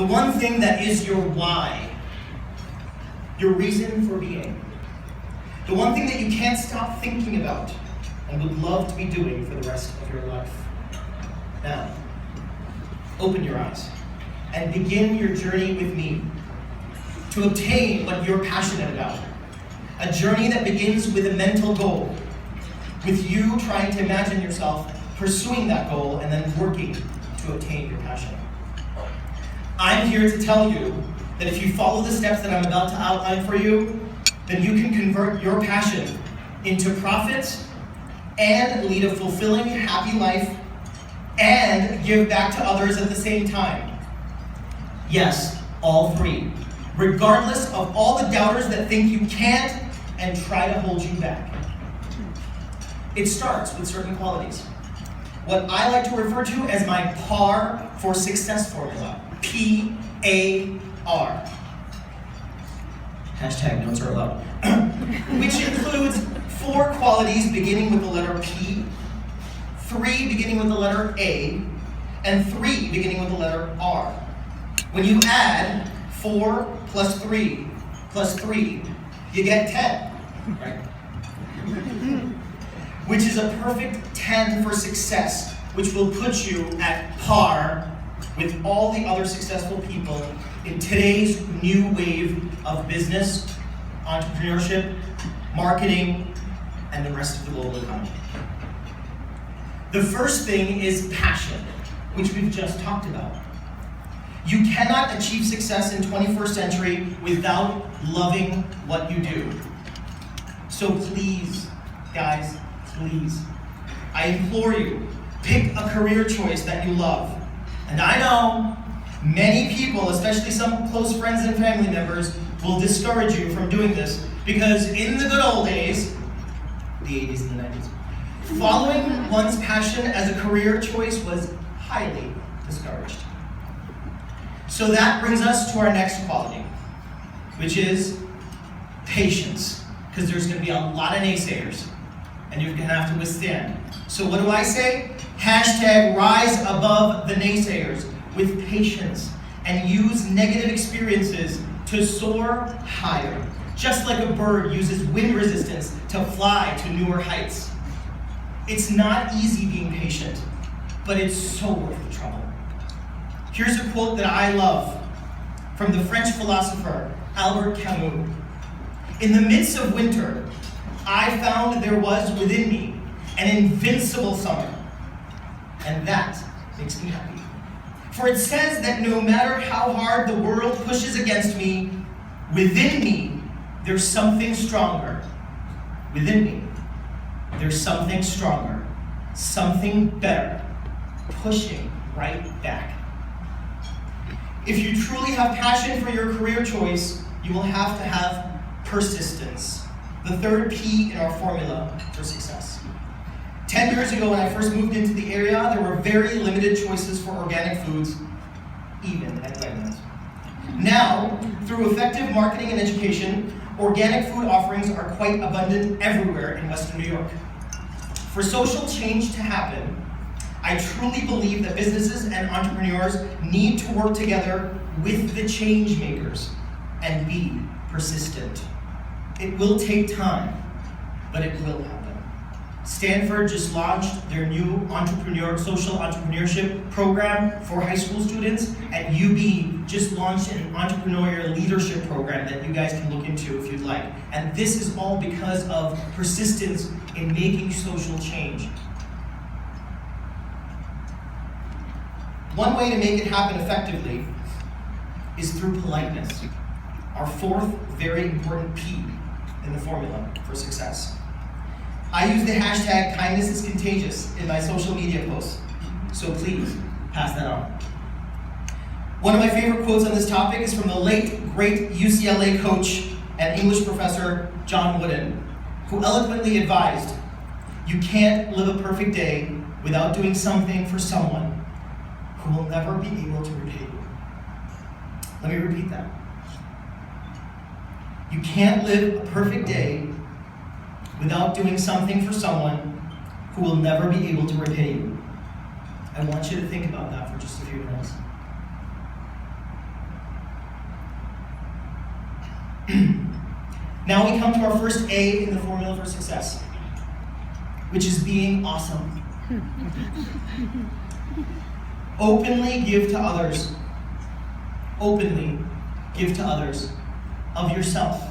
one thing that is your why, your reason for being. The one thing that you can't stop thinking about and would love to be doing for the rest of your life. Now, open your eyes and begin your journey with me to obtain what you're passionate about. A journey that begins with a mental goal, with you trying to imagine yourself pursuing that goal and then working to obtain your passion. I'm here to tell you that if you follow the steps that I'm about to outline for you, then you can convert your passion into profit and lead a fulfilling, happy life and give back to others at the same time. Yes, all three, regardless of all the doubters that think you can't and try to hold you back. It starts with certain qualities. What I like to refer to as my PAR for success formula. P-A-R. Hashtag notes are allowed. Which includes 4 qualities beginning with the letter P, 3 beginning with the letter A, and 3 beginning with the letter R. When you add 4 plus 3 plus 3, you get 10, right? Which is a perfect 10 for success, which will put you at par with all the other successful people in today's new wave of business, entrepreneurship, marketing, and the rest of the global economy. The first thing is passion, which we've just talked about. You cannot achieve success in 21st century without loving what you do. So please, guys, please, I implore you, pick a career choice that you love. And I know many people, especially some close friends and family members, will discourage you from doing this because in the good old days, the 80s and the 90s, following one's passion as a career choice was highly discouraged. So that brings us to our next quality, which is patience, because there's going to be a lot of naysayers, and you're going to have to withstand. So what do I say? Hashtag rise above the naysayers with patience and use negative experiences to soar higher. Just like a bird uses wind resistance to fly to newer heights. It's not easy being patient, but it's so worth the trouble. Here's a quote that I love from the French philosopher Albert Camus. In the midst of winter, I found there was within me an invincible summer, and that makes me happy. For it says that no matter how hard the world pushes against me, within me, there's something stronger. Within me, there's something stronger, something better, pushing right back. If you truly have passion for your career choice, you will have to have persistence, the third P in our formula for success. 10 years ago when I first moved into the area, there were very limited choices for organic foods, even at Wegmans. Now, through effective marketing and education, organic food offerings are quite abundant everywhere in Western New York. For social change to happen, I truly believe that businesses and entrepreneurs need to work together with the change makers and be persistent. It will take time, but it will happen. Stanford just launched their new social entrepreneurship program for high school students, and UB just launched an entrepreneurial leadership program that you guys can look into if you'd like. And this is all because of persistence in making social change. One way to make it happen effectively is through politeness, our fourth very important P in the formula for success. I use the hashtag kindness is contagious in my social media posts, so please pass that on. One of my favorite quotes on this topic is from the late, great UCLA coach and English professor John Wooden, who eloquently advised, "You can't live a perfect day without doing something for someone who will never be able to repay you." Let me repeat that. You can't live a perfect day without doing something for someone who will never be able to repay you. I want you to think about that for just a few minutes. Now we come to our first A in the formula for success, which is being awesome. Openly give to others. Openly give to others of yourself,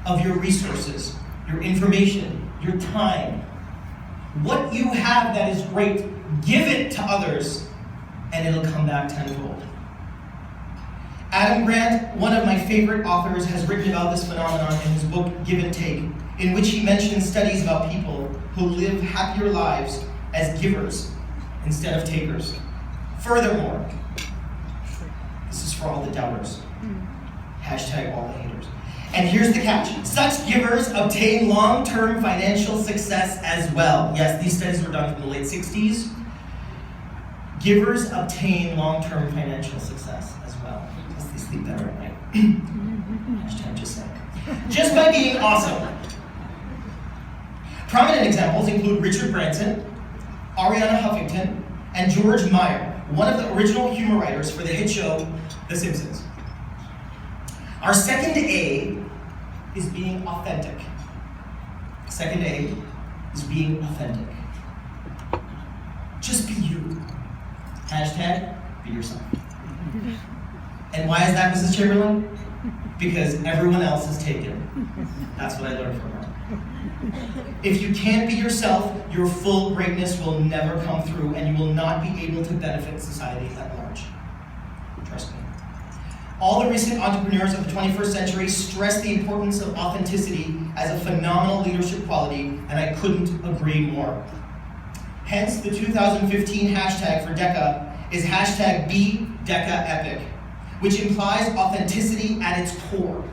of your resources, your information, your time. What you have that is great, give it to others, and it'll come back tenfold. Adam Grant, one of my favorite authors, has written about this phenomenon in his book, Give and Take, in which he mentions studies about people who live happier lives as givers instead of takers. Furthermore, this is for all the doubters. Hashtag all the haters. And here's the catch. Such givers obtain long-term financial success as well. Yes, these studies were done in the late 60s. Givers obtain long-term financial success as well. Because they sleep better at night. Hashtag just saying. Just by being awesome. Prominent examples include Richard Branson, Ariana Huffington, and George Meyer, one of the original humor writers for the hit show The Simpsons. Our second A is being authentic. Second A is being authentic. Just be you. Hashtag be yourself. And why is that, Mrs. Chamberlain? Because everyone else is taken. That's what I learned from her. If you can't be yourself, your full greatness will never come through, and you will not be able to benefit society at large. Trust me. All the recent entrepreneurs of the 21st century stress the importance of authenticity as a phenomenal leadership quality, and I couldn't agree more. Hence, the 2015 hashtag for DECA is hashtag #BeDecaEpic, which implies authenticity at its core.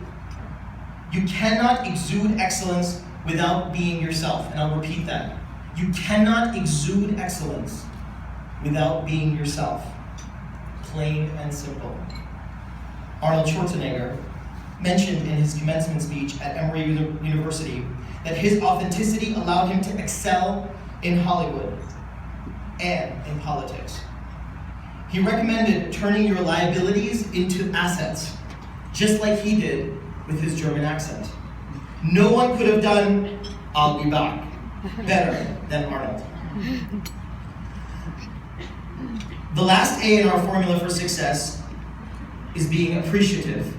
You cannot exude excellence without being yourself, and I'll repeat that. You cannot exude excellence without being yourself. Plain and simple. Arnold Schwarzenegger mentioned in his commencement speech at Emory University that his authenticity allowed him to excel in Hollywood and in politics. He recommended turning your liabilities into assets, just like he did with his German accent. No one could have done "I'll be back" better than Arnold. The last A in our formula for success is being appreciative.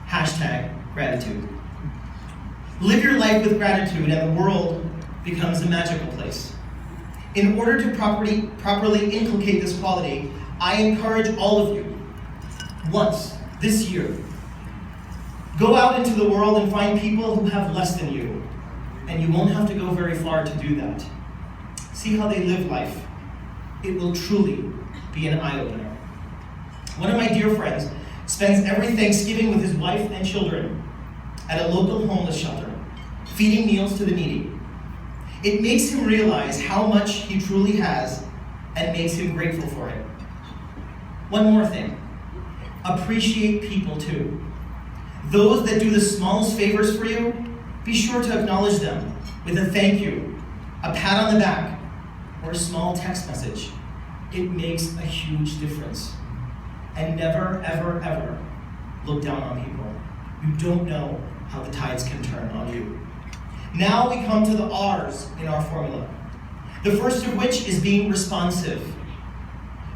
Hashtag gratitude. Live your life with gratitude and the world becomes a magical place. In order to properly inculcate this quality, I encourage all of you, once this year, go out into the world and find people who have less than you, and you won't have to go very far to do that. See how they live life. It will truly be an eye-opener. One of my dear friends spends every Thanksgiving with his wife and children at a local homeless shelter, feeding meals to the needy. It makes him realize how much he truly has and makes him grateful for it. One more thing. Appreciate people too. Those that do the smallest favors for you, be sure to acknowledge them with a thank you, a pat on the back, or a small text message. It makes a huge difference. And never, ever, ever look down on people. You don't know how the tides can turn on you. Now we come to the R's in our formula. The first of which is being responsive.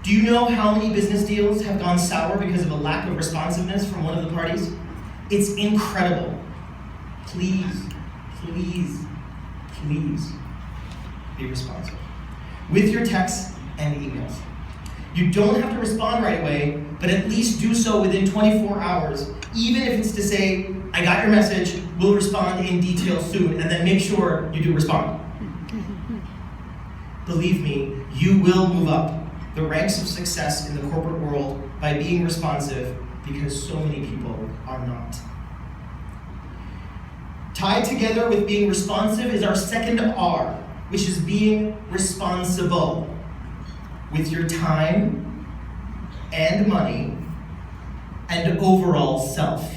Do you know how many business deals have gone sour because of a lack of responsiveness from one of the parties? It's incredible. Please, please, please be responsive with your texts and emails. You don't have to respond right away, but at least do so within 24 hours, even if it's to say, I got your message, we'll respond in detail soon, and then make sure you do respond. Believe me, you will move up the ranks of success in the corporate world by being responsive, because so many people are not. Tied together with being responsive is our second R, which is being responsible with your time and money and overall self.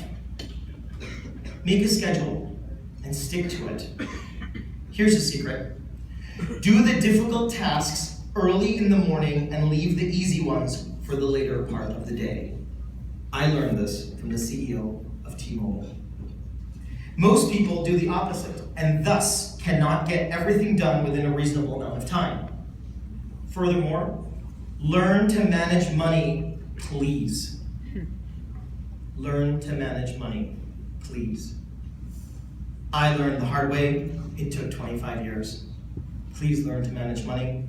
Make a schedule and stick to it. Here's a secret. Do the difficult tasks early in the morning and leave the easy ones for the later part of the day. I learned this from the CEO of T-Mobile. Most people do the opposite and thus cannot get everything done within a reasonable amount of time. Furthermore, learn to manage money, please. Learn to manage money, please. I learned the hard way. It took 25 years. Please learn to manage money.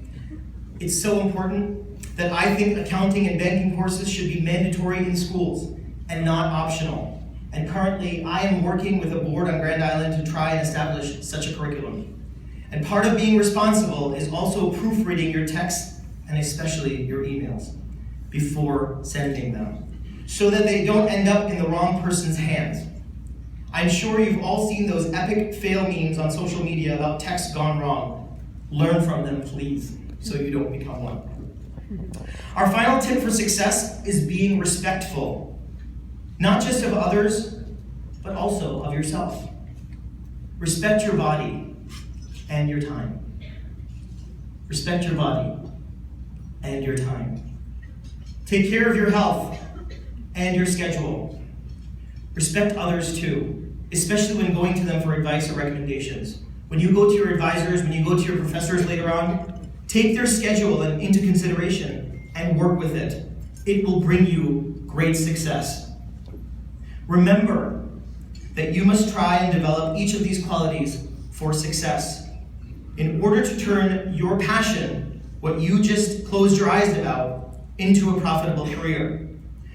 It's so important that I think accounting and banking courses should be mandatory in schools and not optional. And currently, I am working with a board on Grand Island to try and establish such a curriculum. And part of being responsible is also proofreading your texts and especially your emails before sending them, so that they don't end up in the wrong person's hands. I'm sure you've all seen those epic fail memes on social media about texts gone wrong. Learn from them, please, so you don't become one. Our final tip for success is being respectful, not just of others, but also of yourself. Respect your body and your time. Respect your body and your time. Take care of your health and your schedule. Respect others too, especially when going to them for advice or recommendations. When you go to your advisors, when you go to your professors later on, take their schedule into consideration and work with it. It will bring you great success. Remember that you must try and develop each of these qualities for success in order to turn your passion, what you just closed your eyes about, into a profitable career.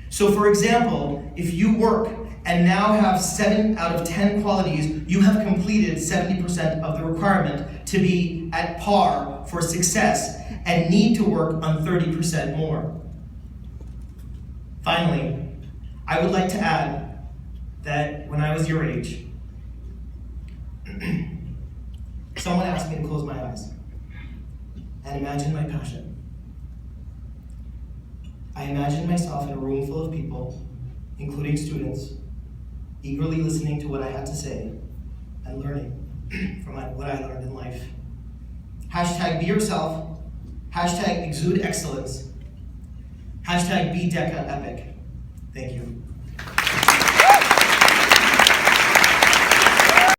So for example, if you work and now have 7 out of 10 qualities, you have completed 70% of the requirement to be at par for success and need to work on 30% more. Finally, I would like to add that when I was your age, someone asked me to close my eyes and imagine my passion. I imagined myself in a room full of people, including students, eagerly listening to what I had to say and learning from what I learned in life. Hashtag be yourself, hashtag exude excellence, hashtag be DECA epic. Thank you.